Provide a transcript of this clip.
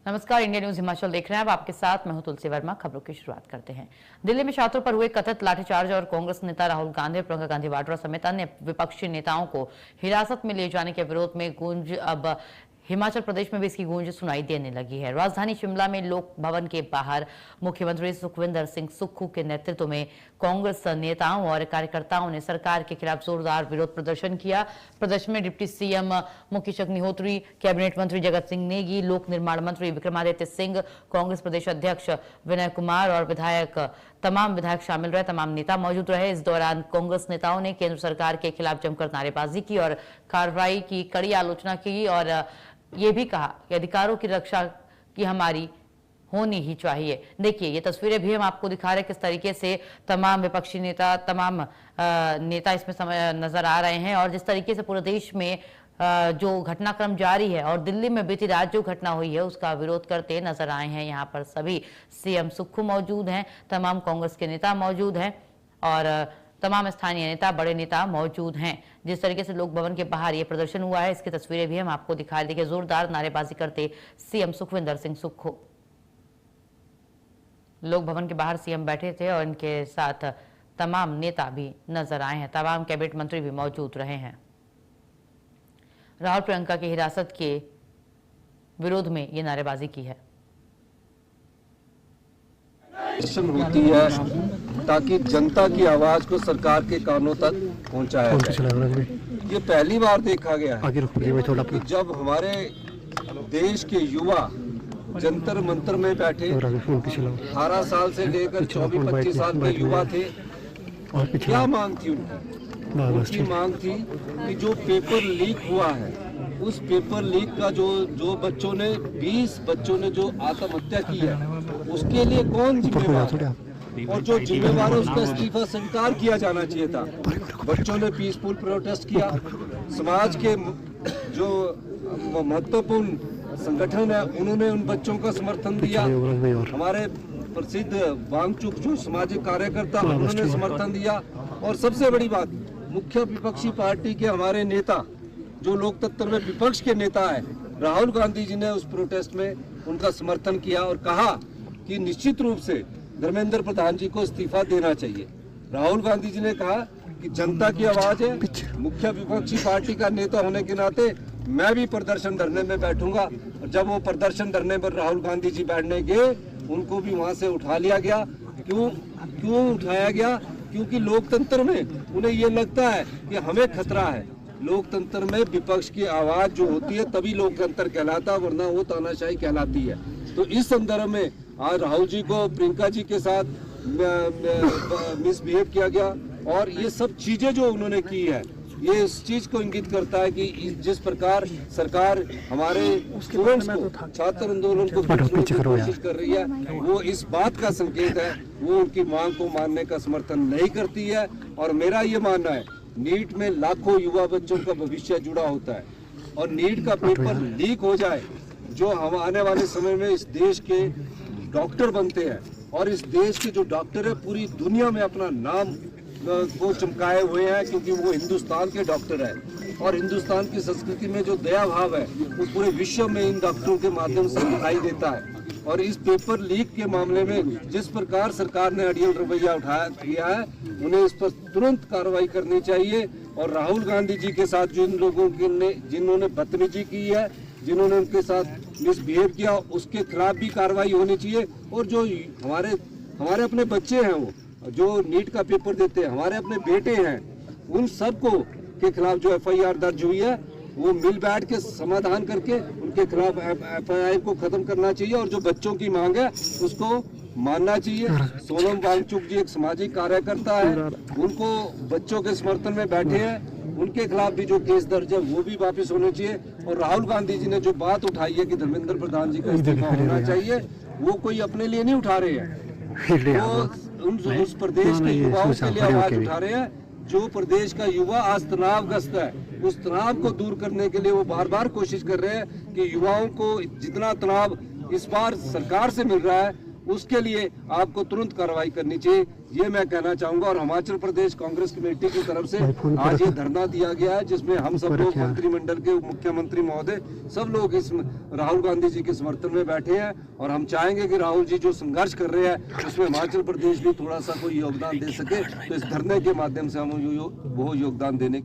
नमस्कार, India news Himachal देख रहे हैं। अब आपके साथ मैं हूं तुलसी वर्मा। खबरों की शुरुआत करते हैं। दिल्ली में छात्रों पर हुए कथित लाठीचार्ज और कांग्रेस नेता राहुल गांधी और प्रियंका गांधी वाड्रा समेत अन्य विपक्षी नेताओं को हिरासत में ले जाने के विरोध में गूंज अब हिमाचल प्रदेश में भी इसकी गूंज सुनाई देने लगी है। राजधानी शिमला में लोक भवन के बाहर मुख्यमंत्री सुखविंदर सिंह सुक्खू के नेतृत्व में कांग्रेस नेताओं और कार्यकर्ताओं ने सरकार के खिलाफ जोरदार विरोध प्रदर्शन किया। प्रदर्शन में deputy CM Mukesh Agnihotri, cabinet मंत्री जगत सिंह नेगी, लोक निर्माण मंत्री विक्रमादित्य सिंह, कांग्रेस प्रदेश अध्यक्ष विनय कुमार और तमाम विधायक शामिल रहे। तमाम नेता मौजूद रहे। इस दौरान कांग्रेस नेताओं ने केंद्र सरकार के खिलाफ जमकर नारेबाजी की और कार्रवाई की कड़ी आलोचना की और ये भी कहा कि अधिकारों की रक्षा की हमारी होनी ही चाहिए। देखिए, ये तस्वीरें भी हम आपको दिखा रहे हैं किस तरीके से तमाम विपक्षी नेता, तमाम नेता इसमें नजर आ रहे हैं और जिस तरीके से पूरे देश में जो घटनाक्रम जारी है और दिल्ली में बीती रात जो घटना हुई है उसका विरोध करते नजर आए हैं। यहाँ पर सभी सीएम सुक्खू मौजूद हैं, तमाम कांग्रेस के नेता मौजूद हैं और तमाम स्थानीय नेता, बड़े नेता मौजूद हैं। जिस तरीके से लोक भवन के बाहर ये प्रदर्शन हुआ है, इसकी तस्वीरें भी हम आपको दिखा देंगे। जोरदार नारेबाजी करते सीएम सुखविंदर सिंह सुक्खू। लोक भवन के बाहर सीएम बैठे थे और इनके साथ तमाम नेता भी नजर आए हैं। तमाम कैबिनेट मंत्री भी मौजूद रहे हैं। राहुल प्रियंका की हिरासत के विरोध में ये नारेबाजी की है। होती है ताकि जनता की आवाज को सरकार के कानों तक पहुंचाया जाए। ये पहली बार देखा गया है कि जब हमारे देश के युवा जंतर मंतर में बैठे 18 साल से लेकर 24-25 साल के युवा थे। क्या मांग थी उनकी मांग थी कि जो पेपर लीक हुआ है उस पेपर लीक का जो बच्चों ने 20 बच्चों ने जो आत्महत्या की है उसके लिए कौन जिम्मेवार है और जो जिम्मेवार है उसका इस्तीफा स्वीकार किया जाना चाहिए था। बच्चों ने पीसफुल प्रोटेस्ट किया। समाज के जो महत्वपूर्ण संगठन है उन्होंने उन बच्चों का समर्थन दिया। हमारे प्रसिद्ध वांगचुक जो सामाजिक कार्यकर्ता उन्होंने समर्थन दिया और सबसे बड़ी बात मुख्य विपक्षी पार्टी के हमारे नेता जो लोकतंत्र में विपक्ष के नेता है राहुल गांधी जी ने उस प्रोटेस्ट में उनका समर्थन किया और कहा कि निश्चित रूप से धर्मेंद्र प्रधान जी को इस्तीफा देना चाहिए। राहुल गांधी जी ने कहा कि जनता की आवाज है, मुख्य विपक्षी पार्टी का नेता होने के नाते मैं भी प्रदर्शन धरने में बैठूंगा और जब वो प्रदर्शन धरने पर राहुल गांधी जी बैठने गए उनको भी वहां से उठा लिया गया। क्यों उठाया गया? क्योंकि लोकतंत्र में उन्हें ये लगता है कि हमें खतरा है। लोकतंत्र में विपक्ष की आवाज जो होती है तभी लोकतंत्र कहलाता, वरना वो तानाशाही कहलाती है। तो इस संदर्भ में आज राहुल जी को प्रियंका जी के साथ मिसबिहेव किया गया और ये सब चीजें जो उन्होंने की है ये इस चीज को इंगित करता है कि जिस प्रकार सरकार हमारे स्टूडेंट्स को, छात्र आंदोलन को कोशिश कर रही है वो इस बात का संकेत है वो उनकी मांग को मानने का समर्थन नहीं करती है। और मेरा ये मानना है नीट में लाखों युवा बच्चों का भविष्य जुड़ा होता है और नीट का पेपर लीक हो जाए जो हम आने वाले समय में इस देश के डॉक्टर बनते हैं और इस देश के जो डॉक्टर है पूरी दुनिया में अपना नाम को चमकाए हुए हैं क्योंकि वो हिंदुस्तान के डॉक्टर हैं और हिंदुस्तान की संस्कृति में जो दया भाव है वो पूरे विश्व में इन डॉक्टरों के माध्यम से दिखाई देता है। और इस पेपर लीक के मामले में जिस प्रकार सरकार ने अड़ियल रवैया उठाया किया है उन्हें इस पर तुरंत कार्रवाई करनी चाहिए। और राहुल गांधी जी के साथ जिन लोगों जिन्होंने बदतमीजी की है, जिन्होंने उनके साथ मिसबिहेव किया उसके खिलाफ भी कार्रवाई होनी चाहिए। और जो हमारे अपने बच्चे हैं वो जो नीट का पेपर देते हैं, हमारे अपने बेटे हैं, उन सबको के खिलाफ जो FIR दर्ज हुई है वो मिल बैठ के समाधान करके उनके खिलाफ FIR को खत्म करना चाहिए और जो बच्चों की मांग है उसको मानना चाहिए। सोनम वांगचुक जी एक सामाजिक कार्यकर्ता है, उनको बच्चों के समर्थन में बैठे हैं, उनके खिलाफ भी जो केस दर्ज है वो भी वापस होने चाहिए। और राहुल गांधी जी ने जो बात उठाई है कि धर्मेंद्र प्रधान जी का इस्तीफा होना चाहिए वो कोई अपने लिए नहीं उठा रहे हैं, वो उस प्रदेश के युवाओं के लिए आवाज उठा रहे हैं। जो प्रदेश का युवा आज तनावग्रस्त है उस तनाव को दूर करने के लिए वो बार बार कोशिश कर रहे हैं कि युवाओं को जितना तनाव इस बार सरकार से मिल रहा है उसके लिए आपको तुरंत कार्रवाई करनी चाहिए, ये मैं कहना चाहूंगा। और हिमाचल प्रदेश कांग्रेस कमेटी की तरफ से आज ये धरना दिया गया है, जिसमें हम सब लोग मंत्रिमंडल के मुख्यमंत्री महोदय सब लोग इस राहुल गांधी जी के समर्थन में बैठे हैं। और हम चाहेंगे कि राहुल जी जो संघर्ष कर रहे हैं उसमें हिमाचल प्रदेश भी थोड़ा सा कोई योगदान दे सके, तो इस धरने के माध्यम से हम वो योगदान देने